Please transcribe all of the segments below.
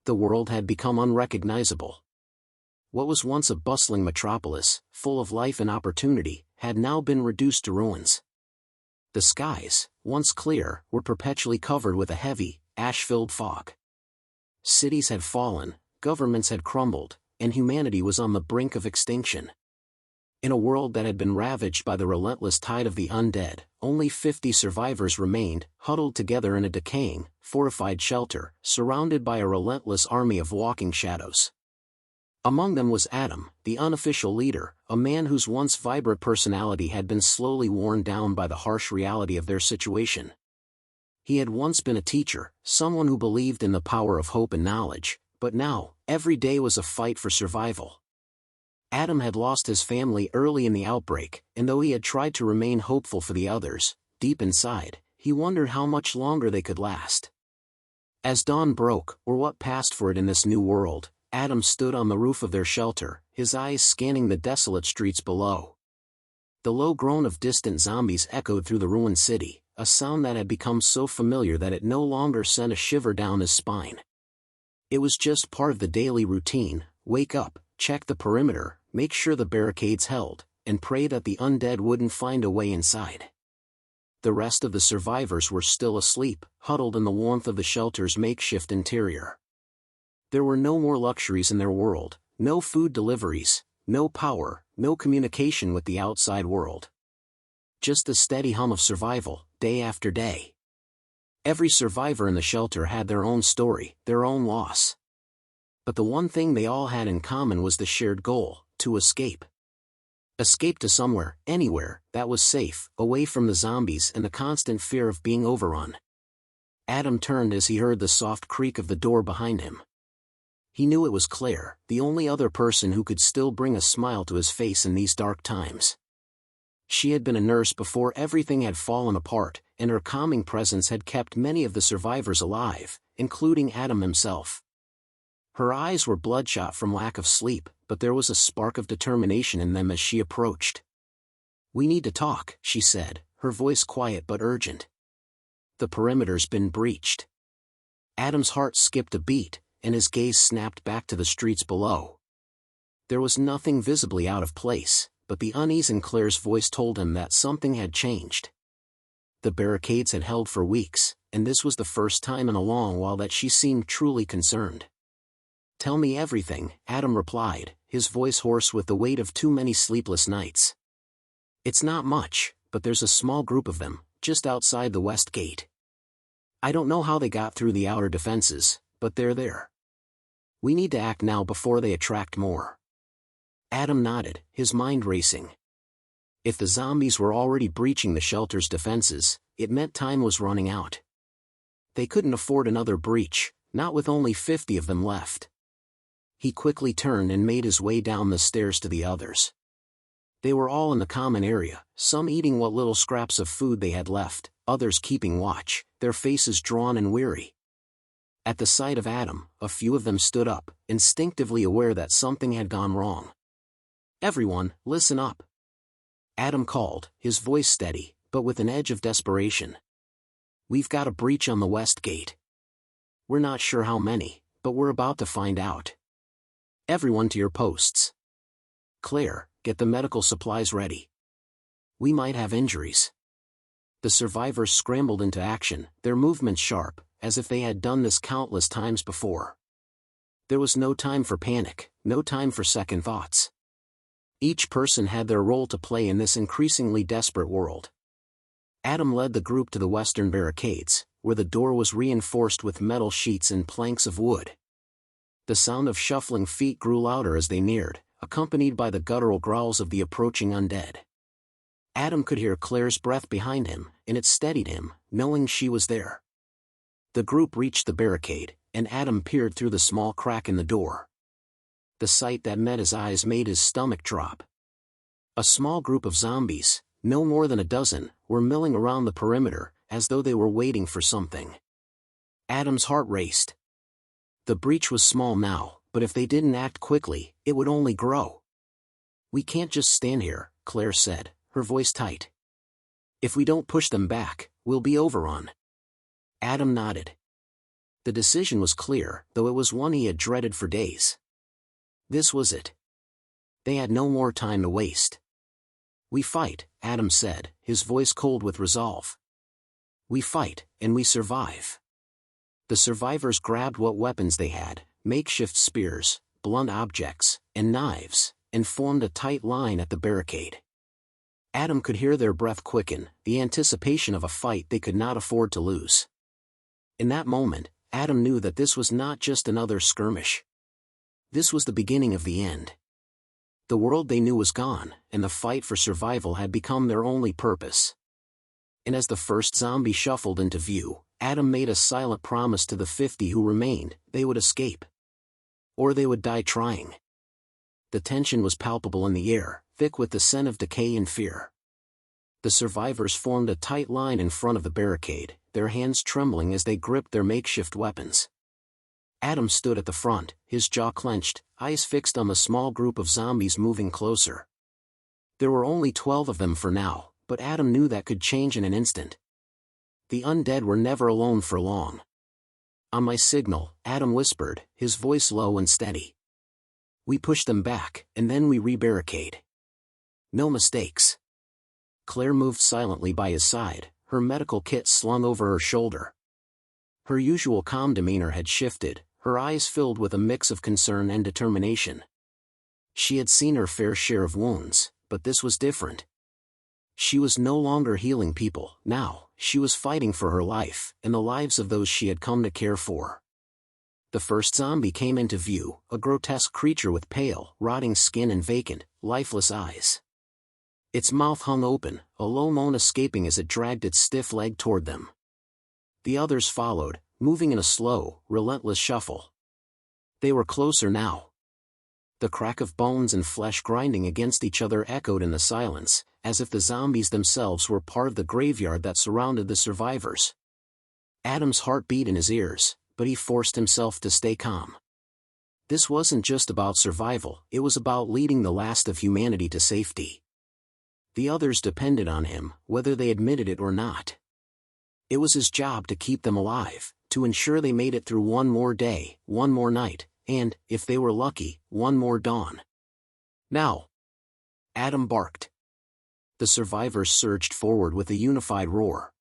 The world had become unrecognizable. What was once a bustling metropolis, full of life and opportunity, had now been reduced to ruins. The skies, once clear, were perpetually covered with a heavy, ash-filled fog. Cities had fallen, governments had crumbled, and humanity was on the brink of extinction. In a world that had been ravaged by the relentless tide of the undead, only 50 survivors remained, huddled together in a decaying, fortified shelter, surrounded by a relentless army of walking shadows. Among them was Adam, the unofficial leader, a man whose once vibrant personality had been slowly worn down by the harsh reality of their situation. He had once been a teacher, someone who believed in the power of hope and knowledge, but now, every day was a fight for survival. Adam had lost his family early in the outbreak, and though he had tried to remain hopeful for the others, deep inside, he wondered how much longer they could last. As dawn broke, or what passed for it in this new world, Adam stood on the roof of their shelter, his eyes scanning the desolate streets below. The low groan of distant zombies echoed through the ruined city, a sound that had become so familiar that it no longer sent a shiver down his spine. It was just part of the daily routine: wake up, check the perimeter, make sure the barricades held, and pray that the undead wouldn't find a way inside. The rest of the survivors were still asleep, huddled in the warmth of the shelter's makeshift interior. There were no more luxuries in their world, no food deliveries, no power, no communication with the outside world. Just the steady hum of survival, day after day. Every survivor in the shelter had their own story, their own loss. But the one thing they all had in common was the shared goal: to escape. Escape to somewhere, anywhere, that was safe, away from the zombies and the constant fear of being overrun. Adam turned as he heard the soft creak of the door behind him. He knew it was Claire, the only other person who could still bring a smile to his face in these dark times. She had been a nurse before everything had fallen apart, and her calming presence had kept many of the survivors alive, including Adam himself. Her eyes were bloodshot from lack of sleep, but there was a spark of determination in them as she approached. "We need to talk," she said, her voice quiet but urgent. "The perimeter's been breached." Adam's heart skipped a beat, and his gaze snapped back to the streets below. There was nothing visibly out of place, but the unease in Claire's voice told him that something had changed. The barricades had held for weeks, and this was the first time in a long while that she seemed truly concerned. "Tell me everything," Adam replied, his voice hoarse with the weight of too many sleepless nights. "It's not much, but there's a small group of them, just outside the west gate. I don't know how they got through the outer defenses, but they're there. We need to act now before they attract more." Adam nodded, his mind racing. If the zombies were already breaching the shelter's defenses, it meant time was running out. They couldn't afford another breach, not with only 50 of them left. He quickly turned and made his way down the stairs to the others. They were all in the common area, some eating what little scraps of food they had left, others keeping watch, their faces drawn and weary. At the sight of Adam, a few of them stood up, instinctively aware that something had gone wrong. "Everyone, listen up," Adam called, his voice steady, but with an edge of desperation. "We've got a breach on the west gate. We're not sure how many, but we're about to find out. Everyone to your posts. Claire, get the medical supplies ready. We might have injuries." The survivors scrambled into action, their movements sharp, as if they had done this countless times before. There was no time for panic, no time for second thoughts. Each person had their role to play in this increasingly desperate world. Adam led the group to the western barricades, where the door was reinforced with metal sheets and planks of wood. The sound of shuffling feet grew louder as they neared, accompanied by the guttural growls of the approaching undead. Adam could hear Claire's breath behind him, and it steadied him, knowing she was there. The group reached the barricade, and Adam peered through the small crack in the door. The sight that met his eyes made his stomach drop. A small group of zombies, no more than a dozen, were milling around the perimeter, as though they were waiting for something. Adam's heart raced. The breach was small now, but if they didn't act quickly, it would only grow. "We can't just stand here," Claire said, her voice tight. "If we don't push them back, we'll be overrun." Adam nodded. The decision was clear, though it was one he had dreaded for days. This was it. They had no more time to waste. "We fight," Adam said, his voice cold with resolve. "We fight, and we survive." The survivors grabbed what weapons they had, makeshift spears, blunt objects, and knives, and formed a tight line at the barricade. Adam could hear their breath quicken, the anticipation of a fight they could not afford to lose. In that moment, Adam knew that this was not just another skirmish. This was the beginning of the end. The world they knew was gone, and the fight for survival had become their only purpose. And as the first zombie shuffled into view, Adam made a silent promise to the 50 who remained: they would escape. Or they would die trying. The tension was palpable in the air, thick with the scent of decay and fear. The survivors formed a tight line in front of the barricade, their hands trembling as they gripped their makeshift weapons. Adam stood at the front, his jaw clenched, eyes fixed on the small group of zombies moving closer. There were only 12 of them for now, but Adam knew that could change in an instant. The undead were never alone for long. "On my signal," Adam whispered, his voice low and steady. "We push them back, and then we re-barricade. No mistakes." Claire moved silently by his side, her medical kit slung over her shoulder. Her usual calm demeanor had shifted, her eyes filled with a mix of concern and determination. She had seen her fair share of wounds, but this was different. She was no longer healing people, now, she was fighting for her life, and the lives of those she had come to care for. The first zombie came into view, a grotesque creature with pale, rotting skin and vacant, lifeless eyes. Its mouth hung open, a low moan escaping as it dragged its stiff leg toward them. The others followed, moving in a slow, relentless shuffle. They were closer now. The crack of bones and flesh grinding against each other echoed in the silence, as if the zombies themselves were part of the graveyard that surrounded the survivors. Adam's heart beat in his ears, but he forced himself to stay calm. This wasn't just about survival, it was about leading the last of humanity to safety. The others depended on him, whether they admitted it or not. It was his job to keep them alive, to ensure they made it through one more day, one more night, and, if they were lucky, one more dawn. "Now!" Adam barked. The survivors surged forward with a unified roar.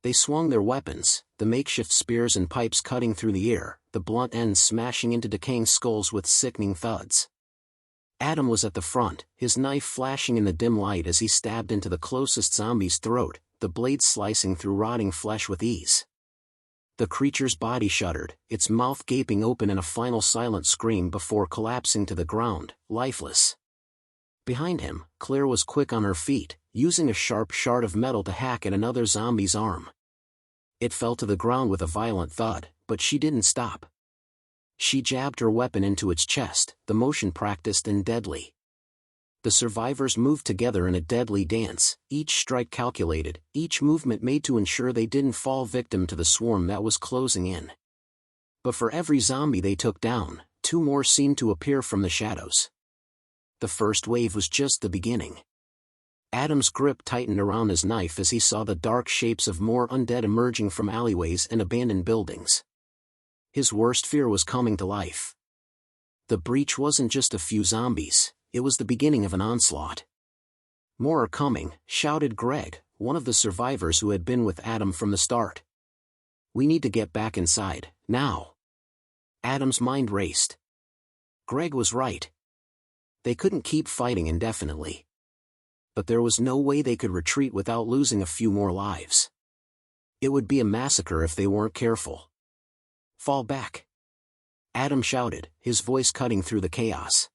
They swung their weapons, the makeshift spears and pipes cutting through the air, the blunt ends smashing into decaying skulls with sickening thuds. Adam was at the front, his knife flashing in the dim light as he stabbed into the closest zombie's throat, the blade slicing through rotting flesh with ease. The creature's body shuddered, its mouth gaping open in a final silent scream before collapsing to the ground, lifeless. Behind him, Claire was quick on her feet, using a sharp shard of metal to hack at another zombie's arm. It fell to the ground with a violent thud, but she didn't stop. She jabbed her weapon into its chest, the motion practiced and deadly. The survivors moved together in a deadly dance, each strike calculated, each movement made to ensure they didn't fall victim to the swarm that was closing in. But for every zombie they took down, 2 more seemed to appear from the shadows. The first wave was just the beginning. Adam's grip tightened around his knife as he saw the dark shapes of more undead emerging from alleyways and abandoned buildings. His worst fear was coming to life. The breach wasn't just a few zombies, it was the beginning of an onslaught. "More are coming," shouted Greg, one of the survivors who had been with Adam from the start. "We need to get back inside, now." Adam's mind raced. Greg was right. They couldn't keep fighting indefinitely. But there was no way they could retreat without losing a few more lives. It would be a massacre if they weren't careful. "Fall back!" Adam shouted, his voice cutting through the chaos.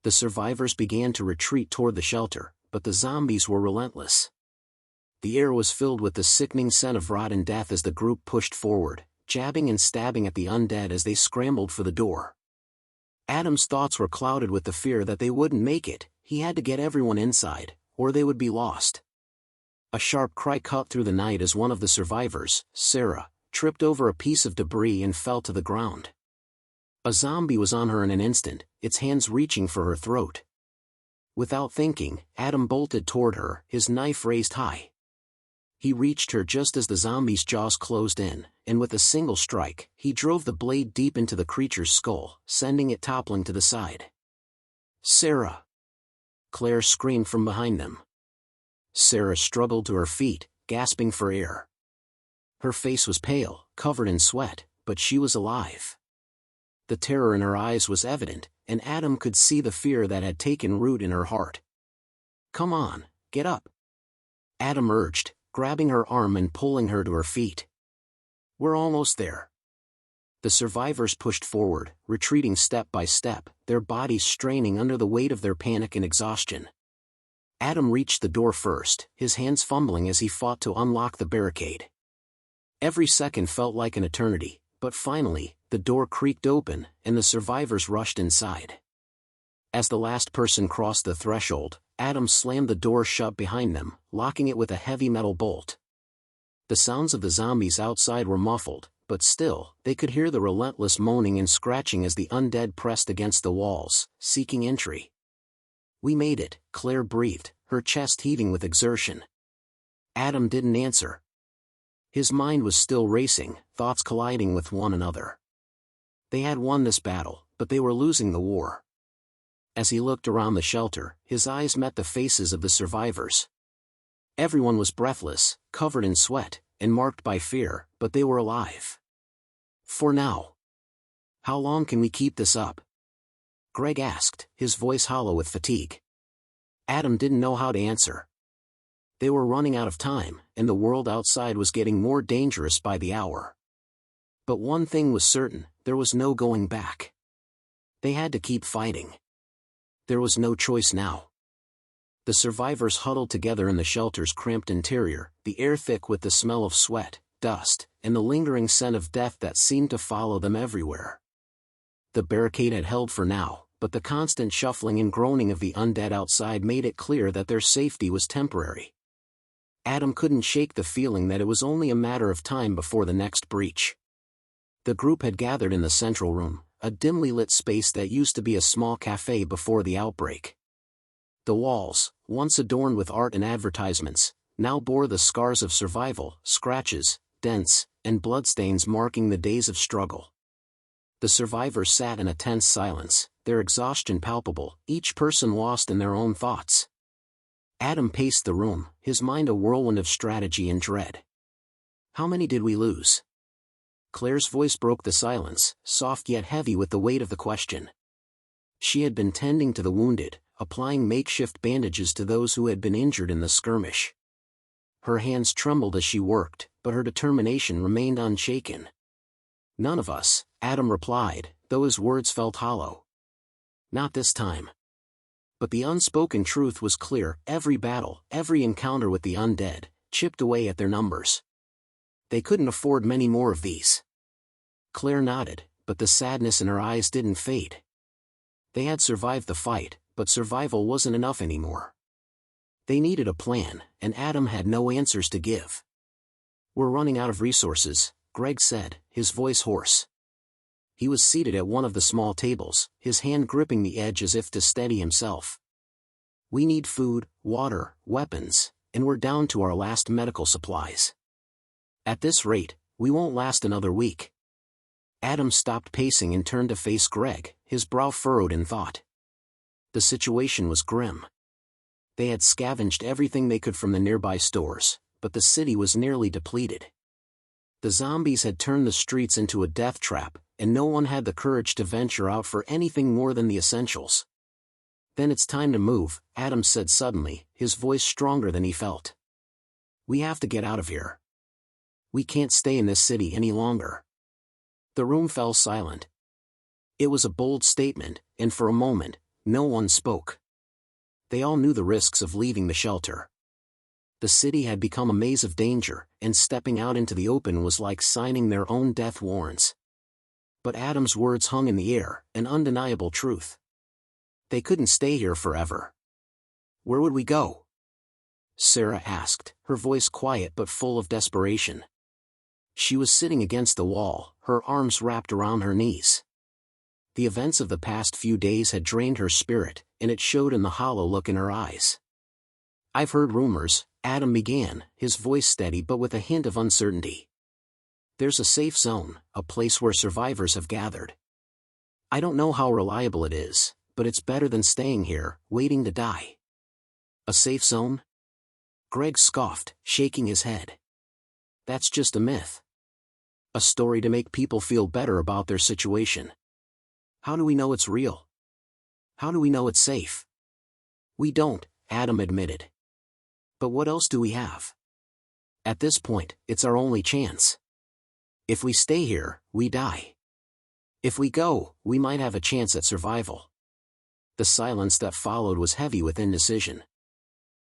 The survivors began to retreat toward the shelter, but the zombies were relentless. The air was filled with the sickening scent of rotten death as the group pushed forward, jabbing and stabbing at the undead as they scrambled for the door. Adam's thoughts were clouded with the fear that they wouldn't make it. He had to get everyone inside, or they would be lost. A sharp cry cut through the night as one of the survivors, Sarah, tripped over a piece of debris and fell to the ground. A zombie was on her in an instant, its hands reaching for her throat. Without thinking, Adam bolted toward her, his knife raised high. He reached her just as the zombie's jaws closed in, and with a single strike, he drove the blade deep into the creature's skull, sending it toppling to the side. "Sarah!" Claire screamed from behind them. Sarah struggled to her feet, gasping for air. Her face was pale, covered in sweat, but she was alive. The terror in her eyes was evident, and Adam could see the fear that had taken root in her heart. "Come on, get up," Adam urged, grabbing her arm and pulling her to her feet. "We're almost there." The survivors pushed forward, retreating step by step, their bodies straining under the weight of their panic and exhaustion. Adam reached the door first, his hands fumbling as he fought to unlock the barricade. Every second felt like an eternity, but finally, the door creaked open, and the survivors rushed inside. As the last person crossed the threshold, Adam slammed the door shut behind them, locking it with a heavy metal bolt. The sounds of the zombies outside were muffled, but still, they could hear the relentless moaning and scratching as the undead pressed against the walls, seeking entry. "We made it," Claire breathed, her chest heaving with exertion. Adam didn't answer. His mind was still racing, thoughts colliding with one another. They had won this battle, but they were losing the war. As he looked around the shelter, his eyes met the faces of the survivors. Everyone was breathless, covered in sweat, and marked by fear, but they were alive. "For now. How long can we keep this up?" Greg asked, his voice hollow with fatigue. Adam didn't know how to answer. They were running out of time, and the world outside was getting more dangerous by the hour. But one thing was certain, there was no going back. They had to keep fighting. There was no choice now. The survivors huddled together in the shelter's cramped interior, the air thick with the smell of sweat, dust, and the lingering scent of death that seemed to follow them everywhere. The barricade had held for now, but the constant shuffling and groaning of the undead outside made it clear that their safety was temporary. Adam couldn't shake the feeling that it was only a matter of time before the next breach. The group had gathered in the central room, a dimly lit space that used to be a small cafe before the outbreak. The walls, once adorned with art and advertisements, now bore the scars of survival, scratches, dents, and bloodstains marking the days of struggle. The survivors sat in a tense silence, their exhaustion palpable, each person lost in their own thoughts. Adam paced the room, his mind a whirlwind of strategy and dread. "How many did we lose?" Claire's voice broke the silence, soft yet heavy with the weight of the question. She had been tending to the wounded, applying makeshift bandages to those who had been injured in the skirmish. Her hands trembled as she worked, but her determination remained unshaken. "None of us," Adam replied, though his words felt hollow. "Not this time." But the unspoken truth was clear, every battle, every encounter with the undead, chipped away at their numbers. They couldn't afford many more of these. Claire nodded, but the sadness in her eyes didn't fade. They had survived the fight, but survival wasn't enough anymore. They needed a plan, and Adam had no answers to give. "We're running out of resources," Greg said, his voice hoarse. He was seated at one of the small tables, his hand gripping the edge as if to steady himself. "We need food, water, weapons, and we're down to our last medical supplies. At this rate, we won't last another week." Adam stopped pacing and turned to face Greg, his brow furrowed in thought. The situation was grim. They had scavenged everything they could from the nearby stores, but the city was nearly depleted. The zombies had turned the streets into a death trap, and no one had the courage to venture out for anything more than the essentials. "Then it's time to move," Adam said suddenly, his voice stronger than he felt. "We have to get out of here. We can't stay in this city any longer." The room fell silent. It was a bold statement, and for a moment, no one spoke. They all knew the risks of leaving the shelter. The city had become a maze of danger, and stepping out into the open was like signing their own death warrants. But Adam's words hung in the air, an undeniable truth. They couldn't stay here forever. "Where would we go?" Sarah asked, her voice quiet but full of desperation. She was sitting against the wall, her arms wrapped around her knees. The events of the past few days had drained her spirit, and it showed in the hollow look in her eyes. "I've heard rumors," Adam began, his voice steady but with a hint of uncertainty. There's a safe zone, a place where survivors have gathered. I don't know how reliable it is, but it's better than staying here, waiting to die. A safe zone? Greg scoffed, shaking his head. That's just a myth. A story to make people feel better about their situation. How do we know it's real? How do we know it's safe? We don't, Adam admitted. But what else do we have? At this point, it's our only chance. If we stay here, we die. If we go, we might have a chance at survival. The silence that followed was heavy with indecision.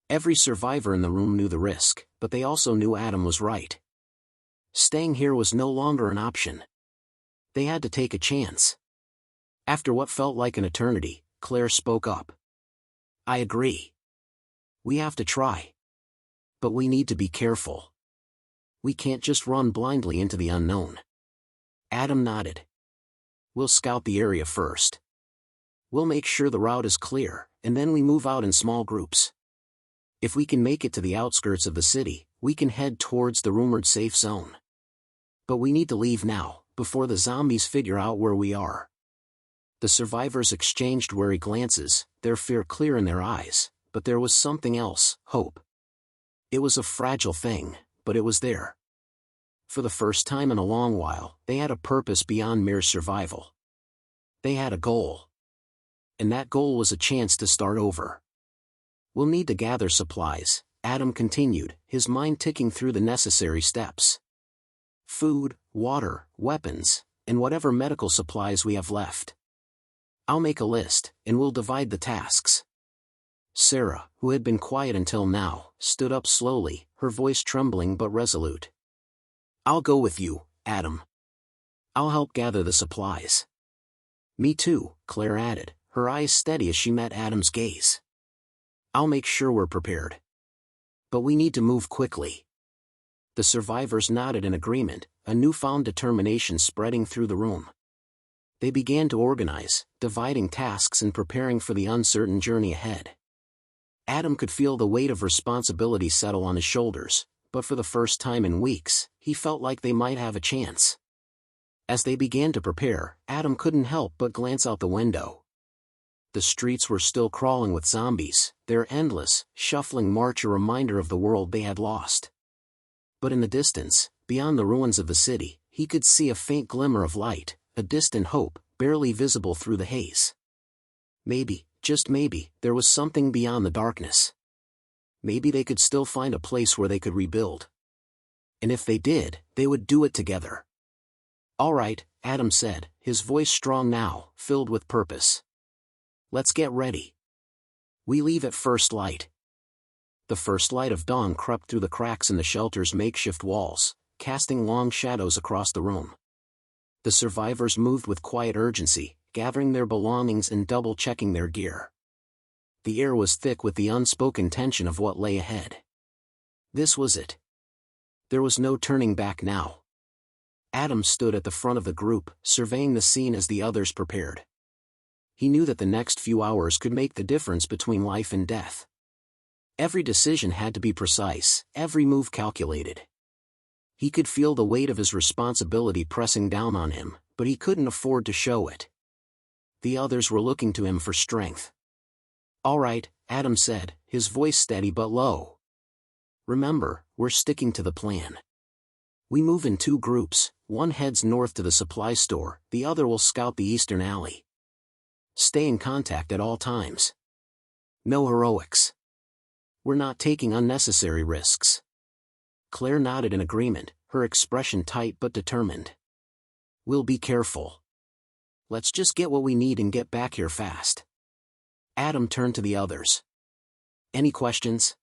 Every survivor in the room knew the risk, but they also knew Adam was right. Staying here was no longer an option. They had to take a chance. After what felt like an eternity, Claire spoke up. I agree. We have to try. But we need to be careful. We can't just run blindly into the unknown. Adam nodded. We'll scout the area first. We'll make sure the route is clear, and then we move out in small groups. If we can make it to the outskirts of the city, we can head towards the rumored safe zone. But we need to leave now, before the zombies figure out where we are. The survivors exchanged wary glances, their fear clear in their eyes, but there was something else, hope. It was a fragile thing, but it was there. For the first time in a long while, they had a purpose beyond mere survival. They had a goal. And that goal was a chance to start over. We'll need to gather supplies, Adam continued, his mind ticking through the necessary steps. Food, water, weapons, and whatever medical supplies we have left. I'll make a list, and we'll divide the tasks. Sarah, who had been quiet until now, stood up slowly, her voice trembling but resolute. I'll go with you, Adam. I'll help gather the supplies. Me too, Claire added, her eyes steady as she met Adam's gaze. I'll make sure we're prepared. But we need to move quickly. The survivors nodded in agreement, a newfound determination spreading through the room. They began to organize, dividing tasks and preparing for the uncertain journey ahead. Adam could feel the weight of responsibility settle on his shoulders, but for the first time in weeks, he felt like they might have a chance. As they began to prepare, Adam couldn't help but glance out the window. The streets were still crawling with zombies, their endless, shuffling march a reminder of the world they had lost. But in the distance, beyond the ruins of the city, he could see a faint glimmer of light, a distant hope, barely visible through the haze. Maybe, just maybe, there was something beyond the darkness. Maybe they could still find a place where they could rebuild. And if they did, they would do it together. All right, Adam said, his voice strong now, filled with purpose. Let's get ready. We leave at first light. The first light of dawn crept through the cracks in the shelter's makeshift walls, casting long shadows across the room. The survivors moved with quiet urgency, gathering their belongings and double-checking their gear. The air was thick with the unspoken tension of what lay ahead. This was it. There was no turning back now. Adam stood at the front of the group, surveying the scene as the others prepared. He knew that the next few hours could make the difference between life and death. Every decision had to be precise, every move calculated. He could feel the weight of his responsibility pressing down on him, but he couldn't afford to show it. The others were looking to him for strength. All right, Adam said, his voice steady but low. Remember, we're sticking to the plan. We move in two groups, one heads north to the supply store, the other will scout the eastern alley. Stay in contact at all times. No heroics. We're not taking unnecessary risks. Claire nodded in agreement, her expression tight but determined. We'll be careful. Let's just get what we need and get back here fast. Adam turned to the others. Any questions?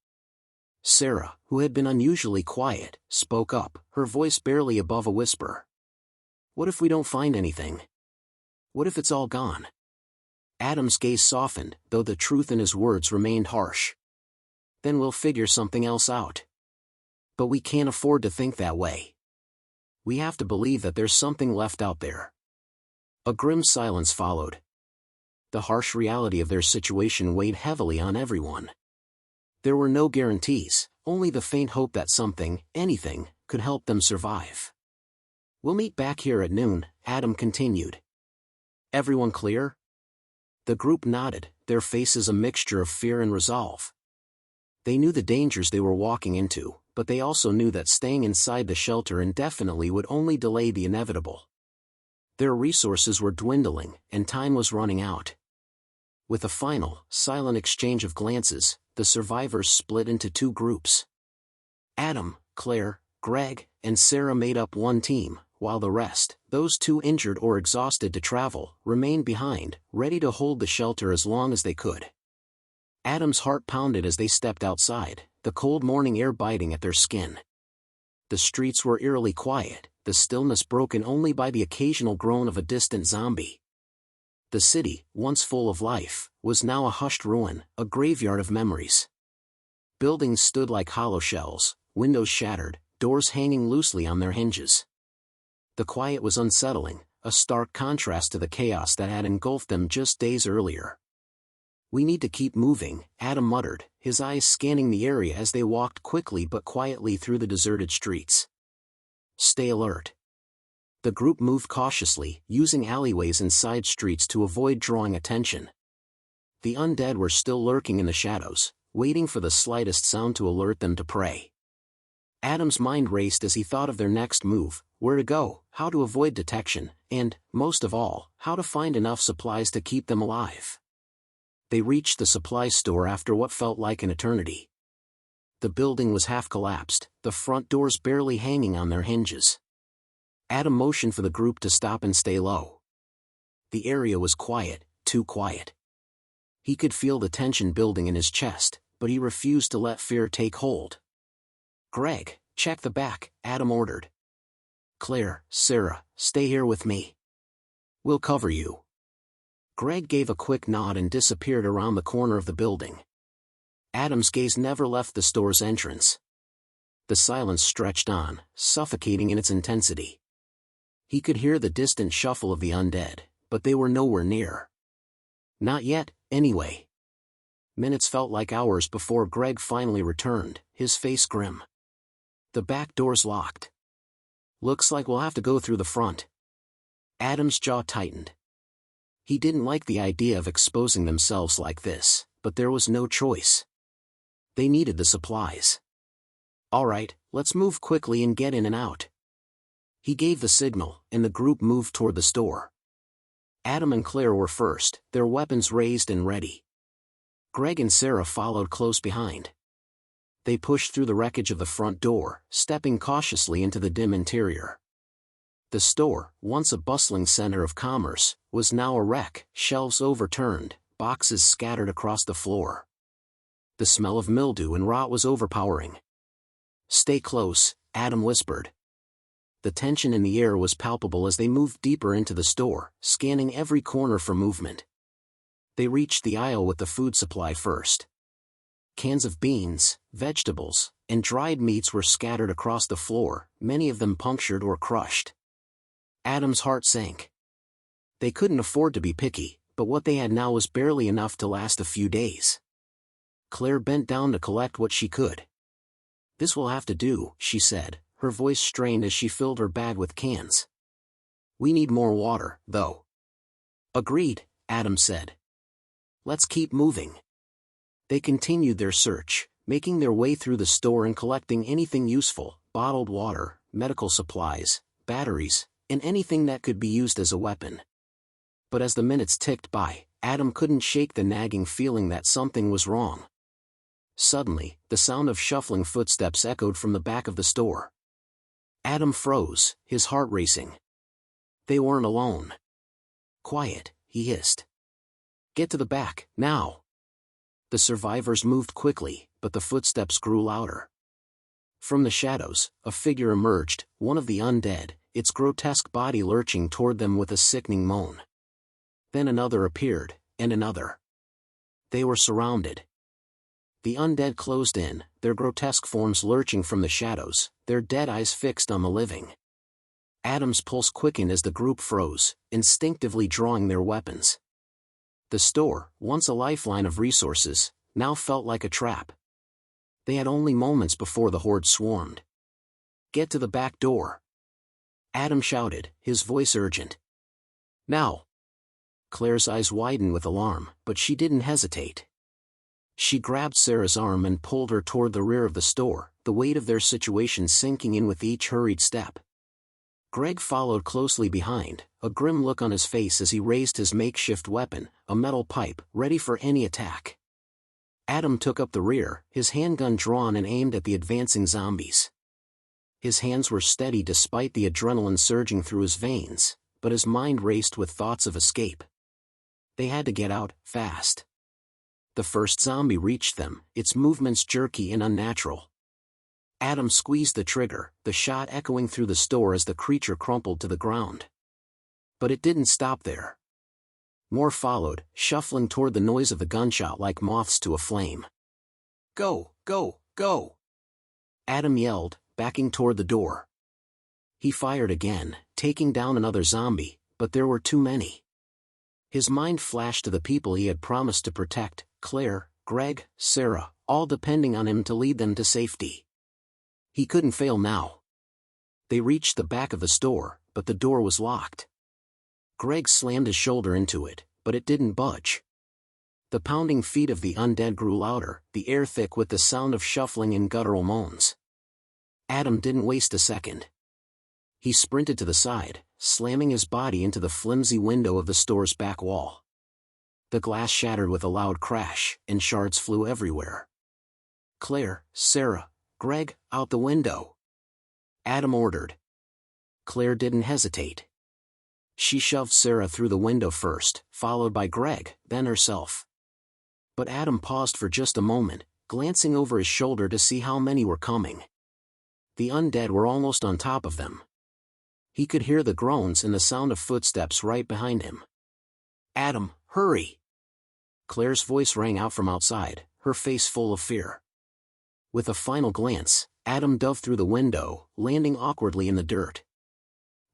Sarah, who had been unusually quiet, spoke up, her voice barely above a whisper. What if we don't find anything? What if it's all gone? Adam's gaze softened, though the truth in his words remained harsh. Then we'll figure something else out. But we can't afford to think that way. We have to believe that there's something left out there. A grim silence followed. The harsh reality of their situation weighed heavily on everyone. There were no guarantees, only the faint hope that something, anything, could help them survive. "We'll meet back here at noon," Adam continued. "Everyone clear?" The group nodded, their faces a mixture of fear and resolve. They knew the dangers they were walking into, but they also knew that staying inside the shelter indefinitely would only delay the inevitable. Their resources were dwindling, and time was running out. With a final, silent exchange of glances, the survivors split into two groups. Adam, Claire, Greg, and Sarah made up one team, while the rest, those too injured or exhausted to travel, remained behind, ready to hold the shelter as long as they could. Adam's heart pounded as they stepped outside, the cold morning air biting at their skin. The streets were eerily quiet, the stillness broken only by the occasional groan of a distant zombie. The city, once full of life, was now a hushed ruin, a graveyard of memories. Buildings stood like hollow shells, windows shattered, doors hanging loosely on their hinges. The quiet was unsettling, a stark contrast to the chaos that had engulfed them just days earlier. "We need to keep moving," Adam muttered, his eyes scanning the area as they walked quickly but quietly through the deserted streets. "Stay alert." The group moved cautiously, using alleyways and side streets to avoid drawing attention. The undead were still lurking in the shadows, waiting for the slightest sound to alert them to prey. Adam's mind raced as he thought of their next move, where to go, how to avoid detection, and, most of all, how to find enough supplies to keep them alive. They reached the supply store after what felt like an eternity. The building was half collapsed, the front doors barely hanging on their hinges. Adam motioned for the group to stop and stay low. The area was quiet, too quiet. He could feel the tension building in his chest, but he refused to let fear take hold. "Greg, check the back," Adam ordered. "Claire, Sarah, stay here with me. We'll cover you." Greg gave a quick nod and disappeared around the corner of the building. Adam's gaze never left the store's entrance. The silence stretched on, suffocating in its intensity. He could hear the distant shuffle of the undead, but they were nowhere near. Not yet, anyway. Minutes felt like hours before Greg finally returned, his face grim. "The back door's locked. Looks like we'll have to go through the front." Adam's jaw tightened. He didn't like the idea of exposing themselves like this, but there was no choice. They needed the supplies. "All right, let's move quickly and get in and out." He gave the signal, and the group moved toward the store. Adam and Claire were first, their weapons raised and ready. Greg and Sarah followed close behind. They pushed through the wreckage of the front door, stepping cautiously into the dim interior. The store, once a bustling center of commerce, was now a wreck, shelves overturned, boxes scattered across the floor. The smell of mildew and rot was overpowering. "Stay close," Adam whispered. The tension in the air was palpable as they moved deeper into the store, scanning every corner for movement. They reached the aisle with the food supply first. Cans of beans, vegetables, and dried meats were scattered across the floor, many of them punctured or crushed. Adam's heart sank. They couldn't afford to be picky, but what they had now was barely enough to last a few days. Claire bent down to collect what she could. "This will have to do," she said, her voice strained as she filled her bag with cans. "We need more water, though." "Agreed," Adam said. "Let's keep moving." They continued their search, making their way through the store and collecting anything useful, bottled water, medical supplies, batteries, and anything that could be used as a weapon. But as the minutes ticked by, Adam couldn't shake the nagging feeling that something was wrong. Suddenly, the sound of shuffling footsteps echoed from the back of the store. Adam froze, his heart racing. They weren't alone. "Quiet," he hissed. "Get to the back, now." The survivors moved quickly, but the footsteps grew louder. From the shadows, a figure emerged, one of the undead, its grotesque body lurching toward them with a sickening moan. Then another appeared, and another. They were surrounded. The undead closed in, their grotesque forms lurching from the shadows, their dead eyes fixed on the living. Adam's pulse quickened as the group froze, instinctively drawing their weapons. The store, once a lifeline of resources, now felt like a trap. They had only moments before the horde swarmed. "Get to the back door," Adam shouted, his voice urgent. "Now." Claire's eyes widened with alarm, but she didn't hesitate. She grabbed Sarah's arm and pulled her toward the rear of the store, the weight of their situation sinking in with each hurried step. Greg followed closely behind, a grim look on his face as he raised his makeshift weapon, a metal pipe, ready for any attack. Adam took up the rear, his handgun drawn and aimed at the advancing zombies. His hands were steady despite the adrenaline surging through his veins, but his mind raced with thoughts of escape. They had to get out, fast. The first zombie reached them, its movements jerky and unnatural. Adam squeezed the trigger, the shot echoing through the store as the creature crumpled to the ground. But it didn't stop there. More followed, shuffling toward the noise of the gunshot like moths to a flame. "Go, go, go!" Adam yelled, backing toward the door. He fired again, taking down another zombie, but there were too many. His mind flashed to the people he had promised to protect, Claire, Greg, Sarah, all depending on him to lead them to safety. He couldn't fail now. They reached the back of the store, but the door was locked. Greg slammed his shoulder into it, but it didn't budge. The pounding feet of the undead grew louder, the air thick with the sound of shuffling and guttural moans. Adam didn't waste a second. He sprinted to the side, slamming his body into the flimsy window of the store's back wall. The glass shattered with a loud crash, and shards flew everywhere. "Claire, Sarah, Greg, out the window," Adam ordered. Claire didn't hesitate. She shoved Sarah through the window first, followed by Greg, then herself. But Adam paused for just a moment, glancing over his shoulder to see how many were coming. The undead were almost on top of them. He could hear the groans and the sound of footsteps right behind him. "Adam, hurry!" Claire's voice rang out from outside, her face full of fear. With a final glance, Adam dove through the window, landing awkwardly in the dirt.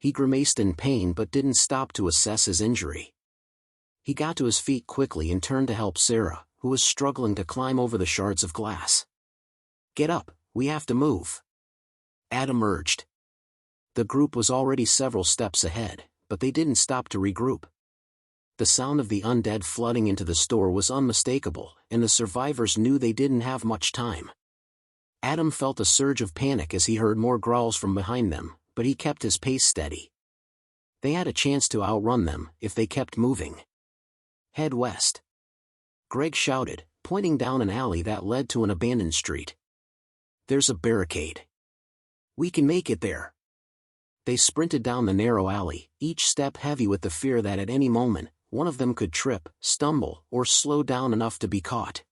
He grimaced in pain but didn't stop to assess his injury. He got to his feet quickly and turned to help Sarah, who was struggling to climb over the shards of glass. "Get up, we have to move," Adam urged. The group was already several steps ahead, but they didn't stop to regroup. The sound of the undead flooding into the store was unmistakable, and the survivors knew they didn't have much time. Adam felt a surge of panic as he heard more growls from behind them, but he kept his pace steady. They had a chance to outrun them if they kept moving. "Head west," Greg shouted, pointing down an alley that led to an abandoned street. "There's a barricade. We can make it there." They sprinted down the narrow alley, each step heavy with the fear that at any moment, one of them could trip, stumble, or slow down enough to be caught.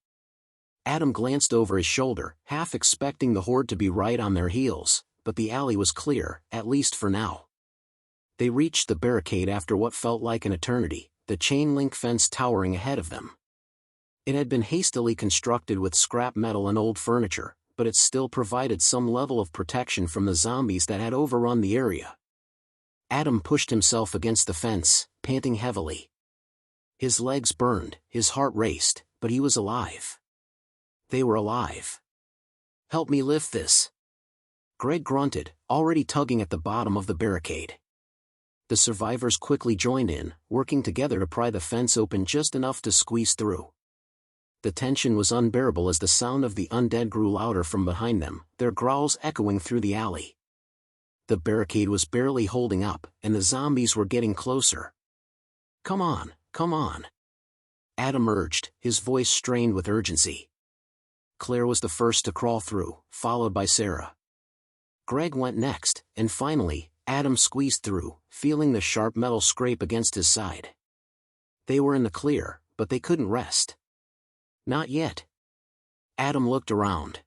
Adam glanced over his shoulder, half expecting the horde to be right on their heels, but the alley was clear, at least for now. They reached the barricade after what felt like an eternity, the chain-link fence towering ahead of them. It had been hastily constructed with scrap metal and old furniture, but it still provided some level of protection from the zombies that had overrun the area. Adam pushed himself against the fence, panting heavily. His legs burned, his heart raced, but he was alive. They were alive. "Help me lift this," Greg grunted, already tugging at the bottom of the barricade. The survivors quickly joined in, working together to pry the fence open just enough to squeeze through. The tension was unbearable as the sound of the undead grew louder from behind them, their growls echoing through the alley. The barricade was barely holding up, and the zombies were getting closer. Come on," Adam urged, his voice strained with urgency. Claire was the first to crawl through, followed by Sarah. Greg went next, and finally, Adam squeezed through, feeling the sharp metal scrape against his side. They were in the clear, but they couldn't rest. Not yet. Adam looked around.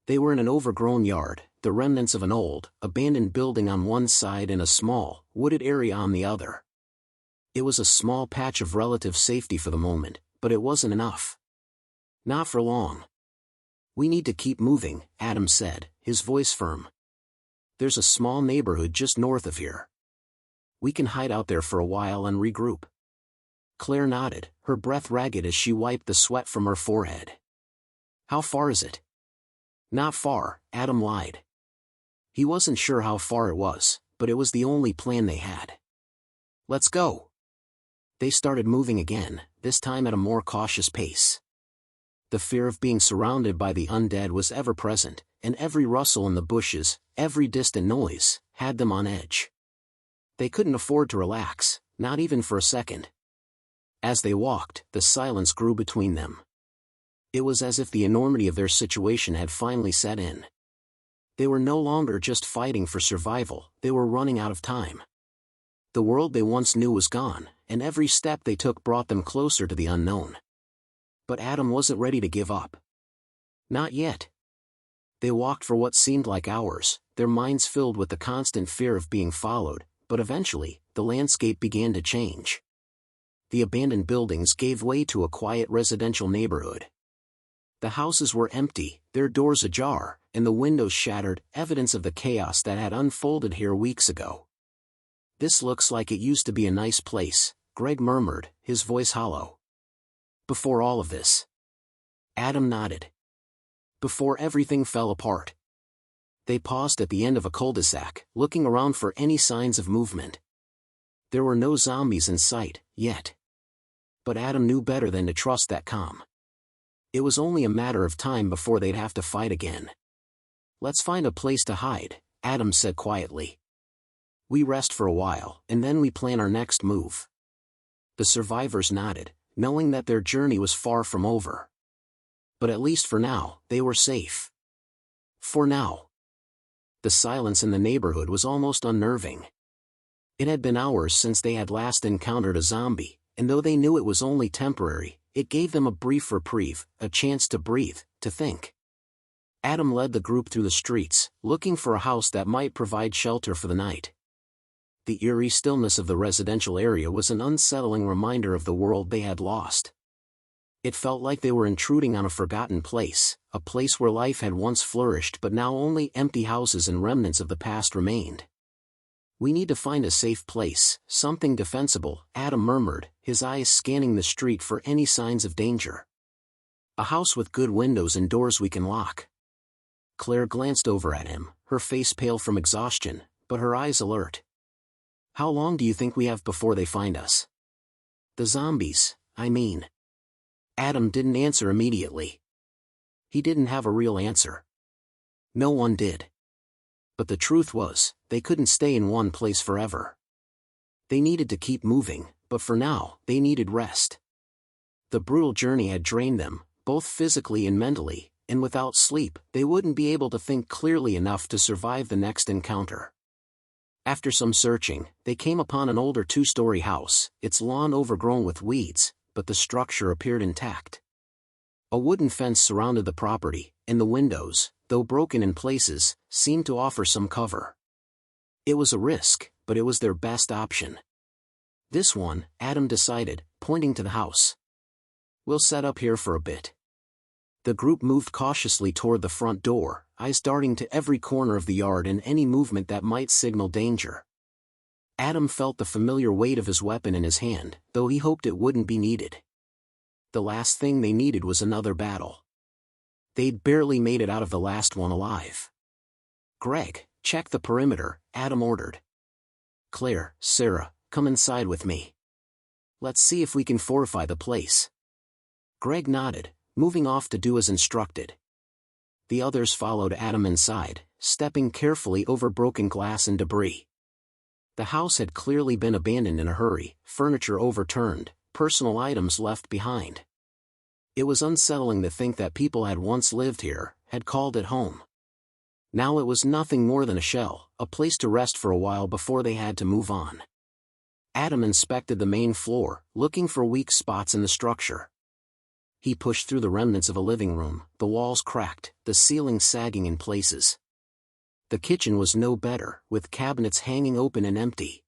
They were in an overgrown yard, the remnants of an old, abandoned building on one side and a small, wooded area on the other. It was a small patch of relative safety for the moment, but it wasn't enough. Not for long. "We need to keep moving," Adam said, his voice firm. "There's a small neighborhood just north of here. We can hide out there for a while and regroup." Claire nodded, her breath ragged as she wiped the sweat from her forehead. "How far is it?" Not far, Adam lied. He wasn't sure how far it was, but it was the only plan they had. Let's go. They started moving again, this time at a more cautious pace. The fear of being surrounded by the undead was ever present, and every rustle in the bushes, every distant noise, had them on edge. They couldn't afford to relax, not even for a second. As they walked, the silence grew between them. It was as if the enormity of their situation had finally set in. They were no longer just fighting for survival, they were running out of time. The world they once knew was gone, and every step they took brought them closer to the unknown. But Adam wasn't ready to give up. Not yet. They walked for what seemed like hours, their minds filled with the constant fear of being followed, but eventually, the landscape began to change. The abandoned buildings gave way to a quiet residential neighborhood. The houses were empty, their doors ajar, and the windows shattered, evidence of the chaos that had unfolded here weeks ago. "This looks like it used to be a nice place," Greg murmured, his voice hollow. "Before all of this." Adam nodded. "Before everything fell apart." They paused at the end of a cul-de-sac, looking around for any signs of movement. There were no zombies in sight, yet. But Adam knew better than to trust that calm. It was only a matter of time before they'd have to fight again. "Let's find a place to hide," Adam said quietly. "We rest for a while, and then we plan our next move." The survivors nodded, knowing that their journey was far from over. But at least for now, they were safe. For now. The silence in the neighborhood was almost unnerving. It had been hours since they had last encountered a zombie, and though they knew it was only temporary, it gave them a brief reprieve, a chance to breathe, to think. Adam led the group through the streets, looking for a house that might provide shelter for the night. The eerie stillness of the residential area was an unsettling reminder of the world they had lost. It felt like they were intruding on a forgotten place, a place where life had once flourished but now only empty houses and remnants of the past remained. "We need to find a safe place, something defensible," Adam murmured, his eyes scanning the street for any signs of danger. "A house with good windows and doors we can lock." Claire glanced over at him, her face pale from exhaustion, but her eyes alert. "How long do you think we have before they find us?" "The zombies, I mean." Adam didn't answer immediately. He didn't have a real answer. No one did. But the truth was, they couldn't stay in one place forever. They needed to keep moving, but for now, they needed rest. The brutal journey had drained them, both physically and mentally, and without sleep, they wouldn't be able to think clearly enough to survive the next encounter. After some searching, they came upon an older two-story house, its lawn overgrown with weeds, but the structure appeared intact. A wooden fence surrounded the property, and the windows, though broken in places, seemed to offer some cover. It was a risk, but it was their best option. "This one," Adam decided, pointing to the house. "We'll set up here for a bit." The group moved cautiously toward the front door, eyes darting to every corner of the yard and any movement that might signal danger. Adam felt the familiar weight of his weapon in his hand, though he hoped it wouldn't be needed. The last thing they needed was another battle. They'd barely made it out of the last one alive. "Greg, check the perimeter," Adam ordered. "Claire, Sarah, come inside with me. Let's see if we can fortify the place." Greg nodded, moving off to do as instructed. The others followed Adam inside, stepping carefully over broken glass and debris. The house had clearly been abandoned in a hurry, furniture overturned, personal items left behind. It was unsettling to think that people had once lived here, had called it home. Now it was nothing more than a shell, a place to rest for a while before they had to move on. Adam inspected the main floor, looking for weak spots in the structure. He pushed through the remnants of a living room, the walls cracked, the ceiling sagging in places. The kitchen was no better, with cabinets hanging open and empty.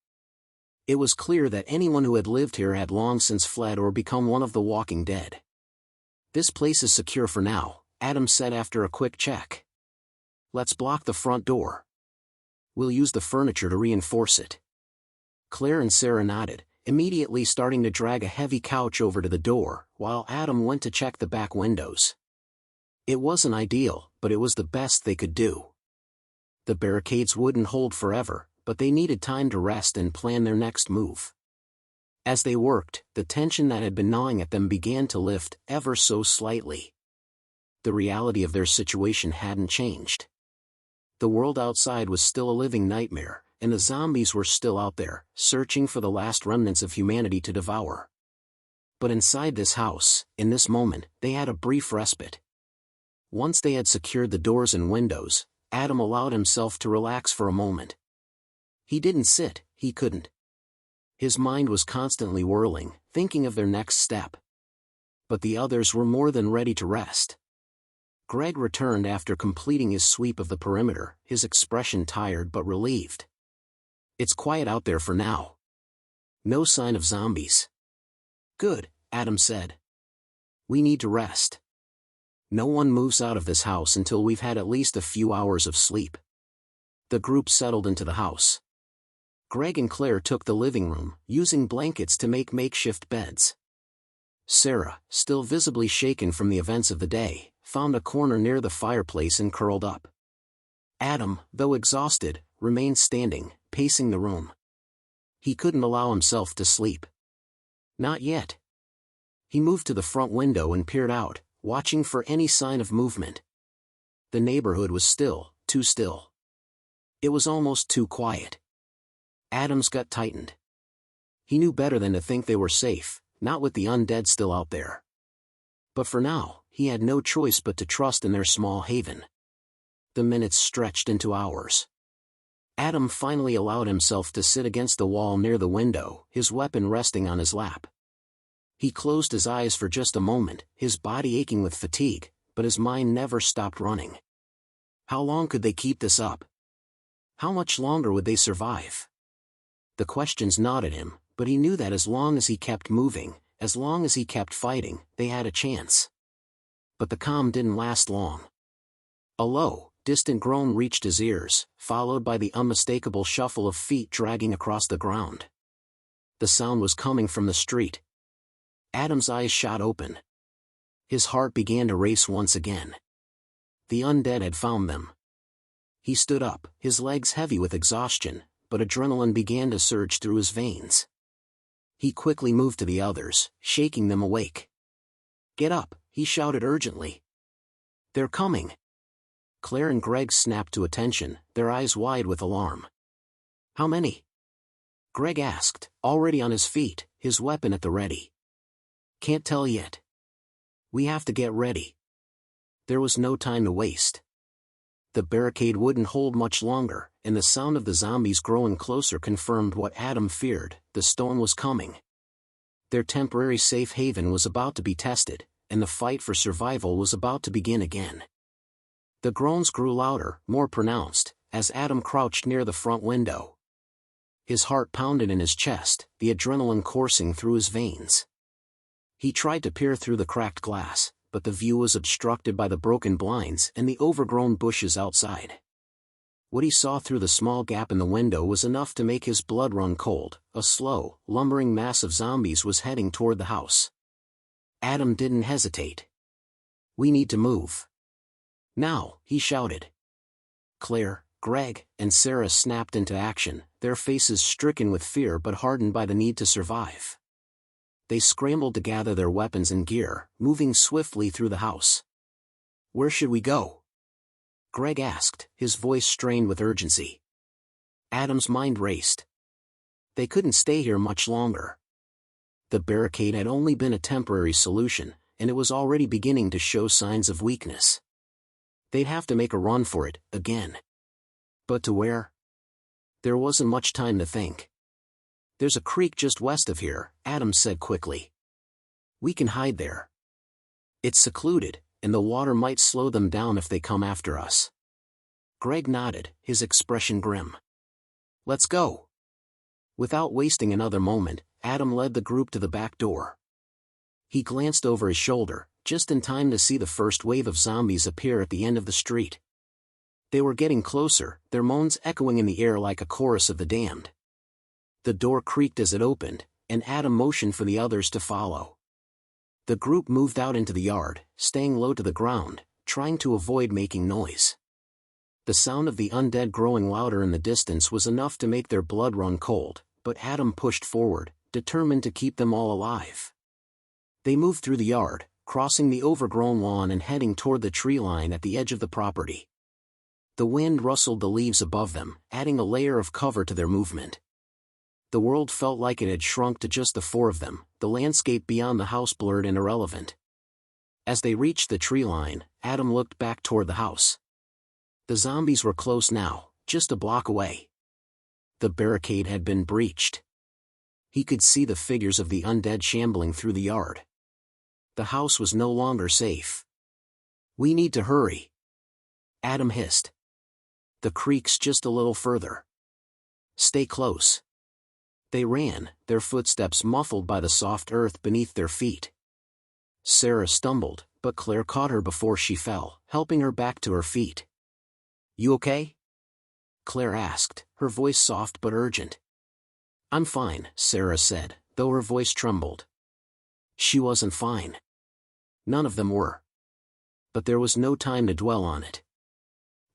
It was clear that anyone who had lived here had long since fled or become one of the walking dead. "This place is secure for now," Adam said after a quick check. "Let's block the front door. We'll use the furniture to reinforce it." Claire and Sarah nodded, immediately starting to drag a heavy couch over to the door, while Adam went to check the back windows. It wasn't ideal, but it was the best they could do. The barricades wouldn't hold forever, but they needed time to rest and plan their next move. As they worked, the tension that had been gnawing at them began to lift, ever so slightly. The reality of their situation hadn't changed. The world outside was still a living nightmare, and the zombies were still out there, searching for the last remnants of humanity to devour. But inside this house, in this moment, they had a brief respite. Once they had secured the doors and windows, Adam allowed himself to relax for a moment. He didn't sit, he couldn't. His mind was constantly whirling, thinking of their next step. But the others were more than ready to rest. Greg returned after completing his sweep of the perimeter, his expression tired but relieved. "It's quiet out there for now. No sign of zombies." "Good," Adam said. "We need to rest. No one moves out of this house until we've had at least a few hours of sleep." The group settled into the house. Greg and Claire took the living room, using blankets to make makeshift beds. Sarah, still visibly shaken from the events of the day, found a corner near the fireplace and curled up. Adam, though exhausted, remained standing, pacing the room. He couldn't allow himself to sleep. Not yet. He moved to the front window and peered out, watching for any sign of movement. The neighborhood was still, too still. It was almost too quiet. Adam's gut tightened. He knew better than to think they were safe, not with the undead still out there. But for now, he had no choice but to trust in their small haven. The minutes stretched into hours. Adam finally allowed himself to sit against the wall near the window, his weapon resting on his lap. He closed his eyes for just a moment, his body aching with fatigue, but his mind never stopped running. How long could they keep this up? How much longer would they survive? The questions gnawed at him, but he knew that as long as he kept moving, as long as he kept fighting, they had a chance. But the calm didn't last long. A low, distant groan reached his ears, followed by the unmistakable shuffle of feet dragging across the ground. The sound was coming from the street. Adam's eyes shot open. His heart began to race once again. The undead had found them. He stood up, his legs heavy with exhaustion, but adrenaline began to surge through his veins. He quickly moved to the others, shaking them awake. "Get up," he shouted urgently. "They're coming." Claire and Greg snapped to attention, their eyes wide with alarm. "How many?" Greg asked, already on his feet, his weapon at the ready. "Can't tell yet. We have to get ready." There was no time to waste. The barricade wouldn't hold much longer, and the sound of the zombies growing closer confirmed what Adam feared: the storm was coming. Their temporary safe haven was about to be tested, and the fight for survival was about to begin again. The groans grew louder, more pronounced, as Adam crouched near the front window. His heart pounded in his chest, the adrenaline coursing through his veins. He tried to peer through the cracked glass, but the view was obstructed by the broken blinds and the overgrown bushes outside. What he saw through the small gap in the window was enough to make his blood run cold. A slow, lumbering mass of zombies was heading toward the house. Adam didn't hesitate. "We need to move. Now," he shouted. Claire, Greg, and Sarah snapped into action, their faces stricken with fear but hardened by the need to survive. They scrambled to gather their weapons and gear, moving swiftly through the house. "Where should we go?" Greg asked, his voice strained with urgency. Adam's mind raced. They couldn't stay here much longer. The barricade had only been a temporary solution, and it was already beginning to show signs of weakness. They'd have to make a run for it, again. But to where? There wasn't much time to think. "There's a creek just west of here," Adam said quickly. "We can hide there. It's secluded, and the water might slow them down if they come after us." Greg nodded, his expression grim. "Let's go." Without wasting another moment, Adam led the group to the back door. He glanced over his shoulder, just in time to see the first wave of zombies appear at the end of the street. They were getting closer, their moans echoing in the air like a chorus of the damned. The door creaked as it opened, and Adam motioned for the others to follow. The group moved out into the yard, staying low to the ground, trying to avoid making noise. The sound of the undead growing louder in the distance was enough to make their blood run cold, but Adam pushed forward, determined to keep them all alive. They moved through the yard, crossing the overgrown lawn and heading toward the tree line at the edge of the property. The wind rustled the leaves above them, adding a layer of cover to their movement. The world felt like it had shrunk to just the four of them, the landscape beyond the house blurred and irrelevant. As they reached the tree line, Adam looked back toward the house. The zombies were close now, just a block away. The barricade had been breached. He could see the figures of the undead shambling through the yard. The house was no longer safe. "We need to hurry," Adam hissed. "The creek's just a little further. Stay close." They ran, their footsteps muffled by the soft earth beneath their feet. Sarah stumbled, but Claire caught her before she fell, helping her back to her feet. "You okay?" Claire asked, her voice soft but urgent. "I'm fine," Sarah said, though her voice trembled. She wasn't fine. None of them were. But there was no time to dwell on it.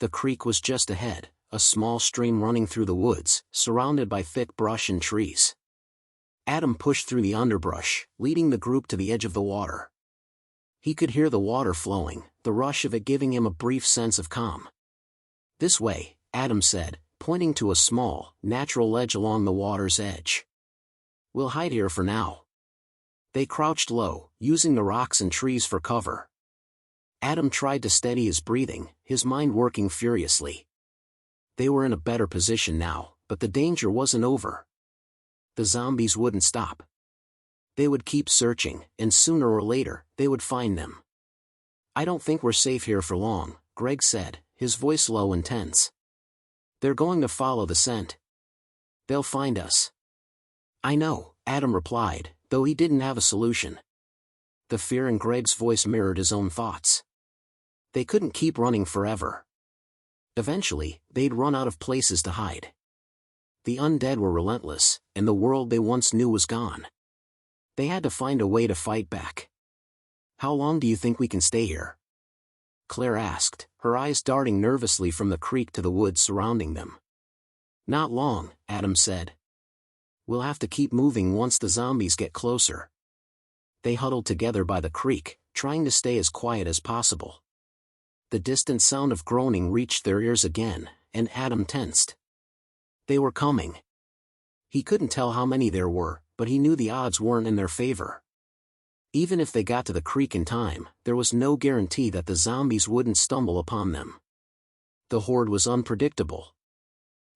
The creek was just ahead, a small stream running through the woods, surrounded by thick brush and trees. Adam pushed through the underbrush, leading the group to the edge of the water. He could hear the water flowing, the rush of it giving him a brief sense of calm. "This way," Adam said, pointing to a small, natural ledge along the water's edge. "We'll hide here for now." They crouched low, using the rocks and trees for cover. Adam tried to steady his breathing, his mind working furiously. They were in a better position now, but the danger wasn't over. The zombies wouldn't stop. They would keep searching, and sooner or later, they would find them. "I don't think we're safe here for long," Greg said, his voice low and tense. "They're going to follow the scent. They'll find us." "I know," Adam replied, though he didn't have a solution. The fear in Greg's voice mirrored his own thoughts. They couldn't keep running forever. Eventually, they'd run out of places to hide. The undead were relentless, and the world they once knew was gone. They had to find a way to fight back. "How long do you think we can stay here?" Claire asked, her eyes darting nervously from the creek to the woods surrounding them. "Not long," Adam said. "We'll have to keep moving once the zombies get closer." They huddled together by the creek, trying to stay as quiet as possible. The distant sound of groaning reached their ears again, and Adam tensed. They were coming. He couldn't tell how many there were, but he knew the odds weren't in their favor. Even if they got to the creek in time, there was no guarantee that the zombies wouldn't stumble upon them. The horde was unpredictable.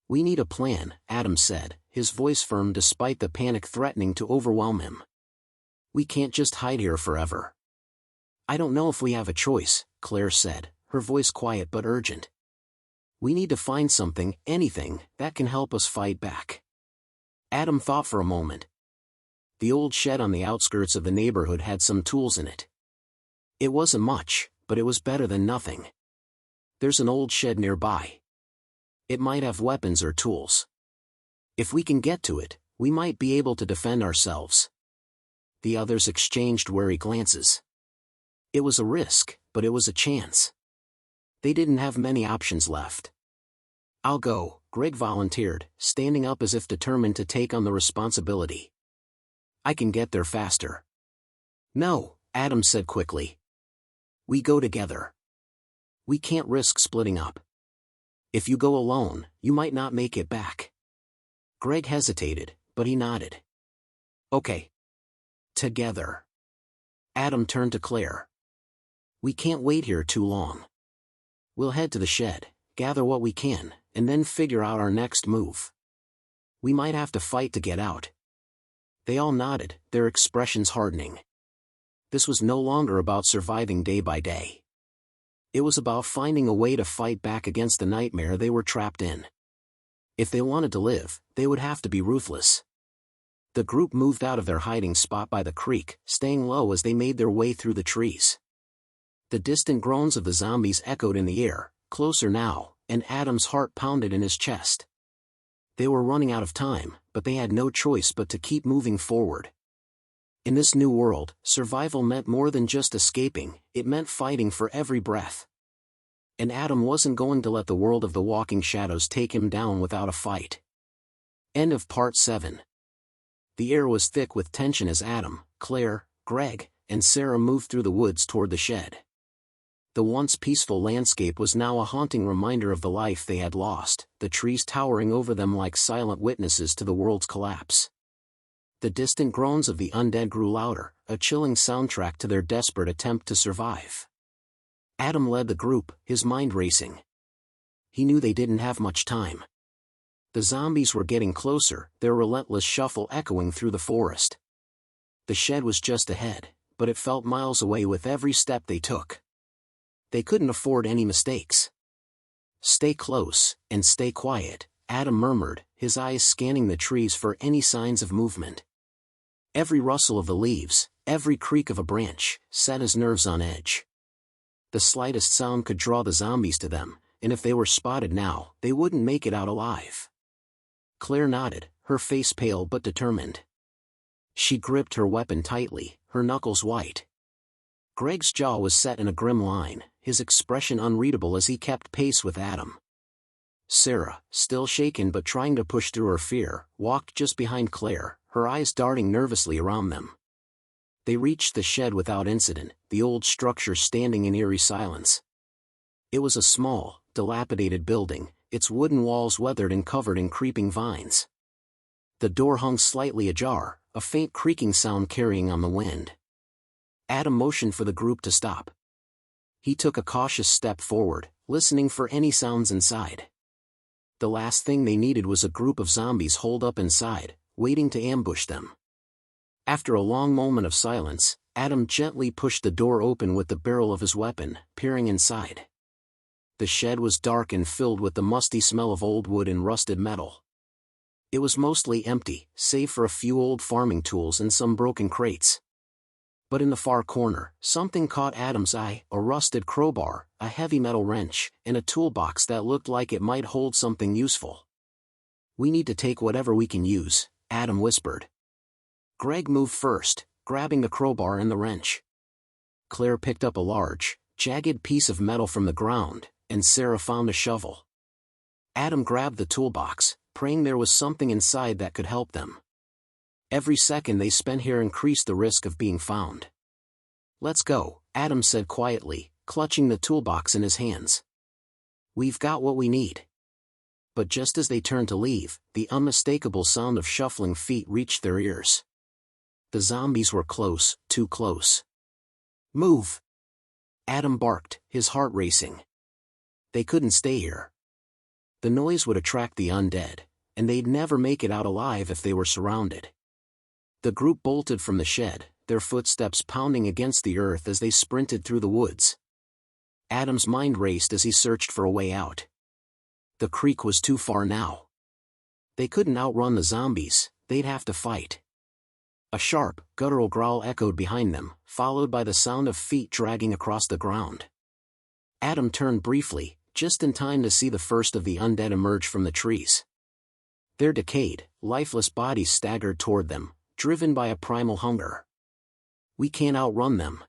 "We need a plan," Adam said, his voice firm despite the panic threatening to overwhelm him. "We can't just hide here forever." "I don't know if we have a choice," Claire said, her voice quiet but urgent. "We need to find something, anything, that can help us fight back." Adam thought for a moment. The old shed on the outskirts of the neighborhood had some tools in it. It wasn't much, but it was better than nothing. "There's an old shed nearby. It might have weapons or tools. If we can get to it, we might be able to defend ourselves." The others exchanged wary glances. It was a risk, but it was a chance. They didn't have many options left. "I'll go," Greg volunteered, standing up as if determined to take on the responsibility. "I can get there faster." "No," Adam said quickly. "We go together. We can't risk splitting up. If you go alone, you might not make it back." Greg hesitated, but he nodded. "Okay. Together." Adam turned to Claire. "We can't wait here too long. We'll head to the shed, gather what we can, and then figure out our next move. We might have to fight to get out." They all nodded, their expressions hardening. This was no longer about surviving day by day. It was about finding a way to fight back against the nightmare they were trapped in. If they wanted to live, they would have to be ruthless. The group moved out of their hiding spot by the creek, staying low as they made their way through the trees. The distant groans of the zombies echoed in the air, closer now, and Adam's heart pounded in his chest. They were running out of time, but they had no choice but to keep moving forward. In this new world, survival meant more than just escaping, it meant fighting for every breath. And Adam wasn't going to let the world of the walking shadows take him down without a fight. End of Part 7. The air was thick with tension as Adam, Claire, Greg, and Sarah moved through the woods toward the shed. The once peaceful landscape was now a haunting reminder of the life they had lost, the trees towering over them like silent witnesses to the world's collapse. The distant groans of the undead grew louder, a chilling soundtrack to their desperate attempt to survive. Adam led the group, his mind racing. He knew they didn't have much time. The zombies were getting closer, their relentless shuffle echoing through the forest. The shed was just ahead, but it felt miles away with every step they took. They couldn't afford any mistakes. "Stay close, and stay quiet," Adam murmured, his eyes scanning the trees for any signs of movement. Every rustle of the leaves, every creak of a branch, set his nerves on edge. The slightest sound could draw the zombies to them, and if they were spotted now, they wouldn't make it out alive. Claire nodded, her face pale but determined. She gripped her weapon tightly, her knuckles white. Greg's jaw was set in a grim line, his expression unreadable as he kept pace with Adam. Sarah, still shaken but trying to push through her fear, walked just behind Claire, her eyes darting nervously around them. They reached the shed without incident, the old structure standing in eerie silence. It was a small, dilapidated building, its wooden walls weathered and covered in creeping vines. The door hung slightly ajar, a faint creaking sound carrying on the wind. Adam motioned for the group to stop. He took a cautious step forward, listening for any sounds inside. The last thing they needed was a group of zombies holed up inside, waiting to ambush them. After a long moment of silence, Adam gently pushed the door open with the barrel of his weapon, peering inside. The shed was dark and filled with the musty smell of old wood and rusted metal. It was mostly empty, save for a few old farming tools and some broken crates. But in the far corner, something caught Adam's eye, a rusted crowbar, a heavy metal wrench, and a toolbox that looked like it might hold something useful. "We need to take whatever we can use," Adam whispered. Greg moved first, grabbing the crowbar and the wrench. Claire picked up a large, jagged piece of metal from the ground, and Sarah found a shovel. Adam grabbed the toolbox, praying there was something inside that could help them. Every second they spent here increased the risk of being found. "Let's go," Adam said quietly, clutching the toolbox in his hands. "We've got what we need." But just as they turned to leave, the unmistakable sound of shuffling feet reached their ears. The zombies were close, too close. "Move!" Adam barked, his heart racing. They couldn't stay here. The noise would attract the undead, and they'd never make it out alive if they were surrounded. The group bolted from the shed, their footsteps pounding against the earth as they sprinted through the woods. Adam's mind raced as he searched for a way out. The creek was too far now. They couldn't outrun the zombies, they'd have to fight. A sharp, guttural growl echoed behind them, followed by the sound of feet dragging across the ground. Adam turned briefly, just in time to see the first of the undead emerge from the trees. Their decayed, lifeless bodies staggered toward them, driven by a primal hunger. "We can't outrun them,"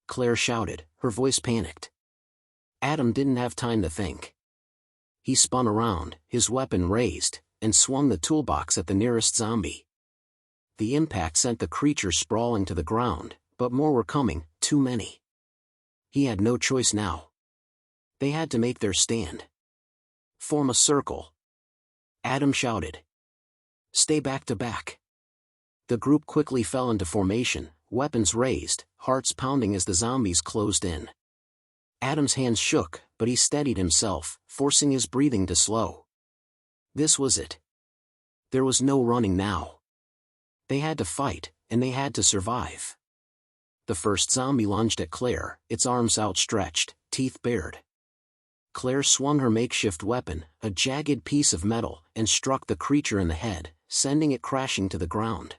Claire shouted, her voice panicked. Adam didn't have time to think. He spun around, his weapon raised, and swung the toolbox at the nearest zombie. The impact sent the creature sprawling to the ground, but more were coming, too many. He had no choice now. They had to make their stand. "Form a circle," Adam shouted. "Stay back to back." The group quickly fell into formation, weapons raised, hearts pounding as the zombies closed in. Adam's hands shook, but he steadied himself, forcing his breathing to slow. This was it. There was no running now. They had to fight, and they had to survive. The first zombie lunged at Claire, its arms outstretched, teeth bared. Claire swung her makeshift weapon, a jagged piece of metal, and struck the creature in the head, sending it crashing to the ground.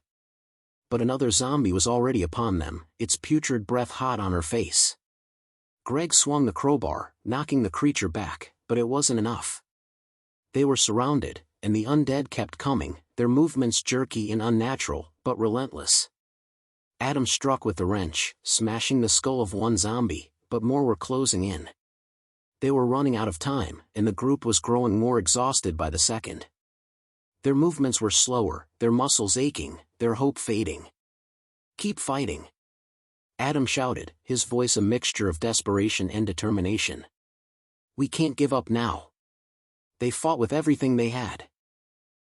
But another zombie was already upon them, its putrid breath hot on her face. Greg swung the crowbar, knocking the creature back, but it wasn't enough. They were surrounded, and the undead kept coming, their movements jerky and unnatural, but relentless. Adam struck with the wrench, smashing the skull of one zombie, but more were closing in. They were running out of time, and the group was growing more exhausted by the second. Their movements were slower, their muscles aching, their hope fading. "Keep fighting," Adam shouted, his voice a mixture of desperation and determination. "We can't give up now." They fought with everything they had.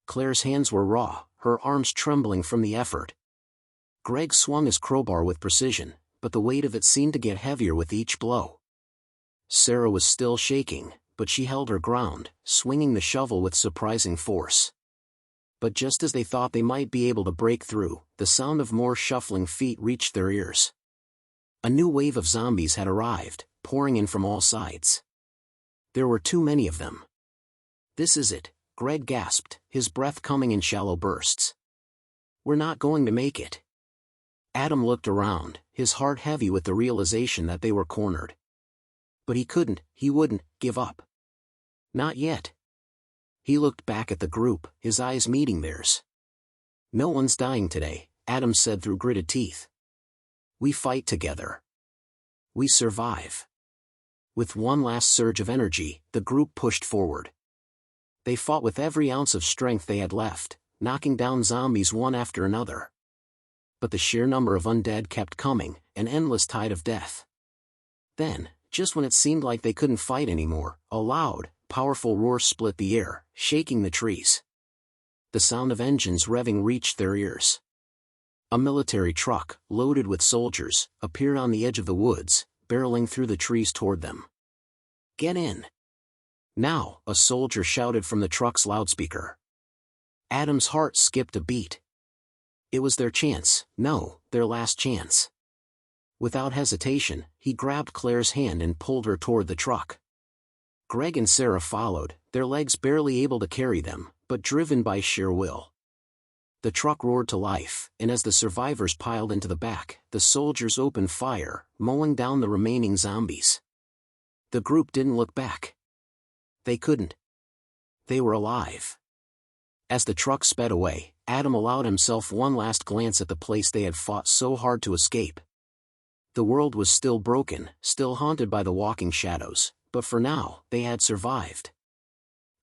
Claire's hands were raw, her arms trembling from the effort. Greg swung his crowbar with precision, but the weight of it seemed to get heavier with each blow. Sarah was still shaking, but she held her ground, swinging the shovel with surprising force. But just as they thought they might be able to break through, the sound of more shuffling feet reached their ears. A new wave of zombies had arrived, pouring in from all sides. There were too many of them. "This is it," Greg gasped, his breath coming in shallow bursts. "We're not going to make it." Adam looked around, his heart heavy with the realization that they were cornered. But he wouldn't, give up. Not yet. He looked back at the group, his eyes meeting theirs. "No one's dying today," Adam said through gritted teeth. "We fight together. We survive." With one last surge of energy, the group pushed forward. They fought with every ounce of strength they had left, knocking down zombies one after another. But the sheer number of undead kept coming, an endless tide of death. Then, just when it seemed like they couldn't fight anymore, a loud, powerful roar split the air, shaking the trees. The sound of engines revving reached their ears. A military truck, loaded with soldiers, appeared on the edge of the woods, barreling through the trees toward them. "Get in now," a soldier shouted from the truck's loudspeaker. Adam's heart skipped a beat. It was their chance, no, their last chance. Without hesitation, he grabbed Claire's hand and pulled her toward the truck. Greg and Sarah followed, their legs barely able to carry them, but driven by sheer will. The truck roared to life, and as the survivors piled into the back, the soldiers opened fire, mowing down the remaining zombies. The group didn't look back. They couldn't. They were alive. As the truck sped away, Adam allowed himself one last glance at the place they had fought so hard to escape. The world was still broken, still haunted by the walking shadows, but for now, they had survived.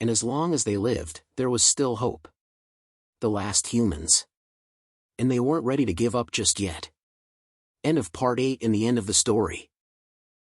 And as long as they lived, there was still hope. The last humans. And they weren't ready to give up just yet. End of Part 8 and the end of the story.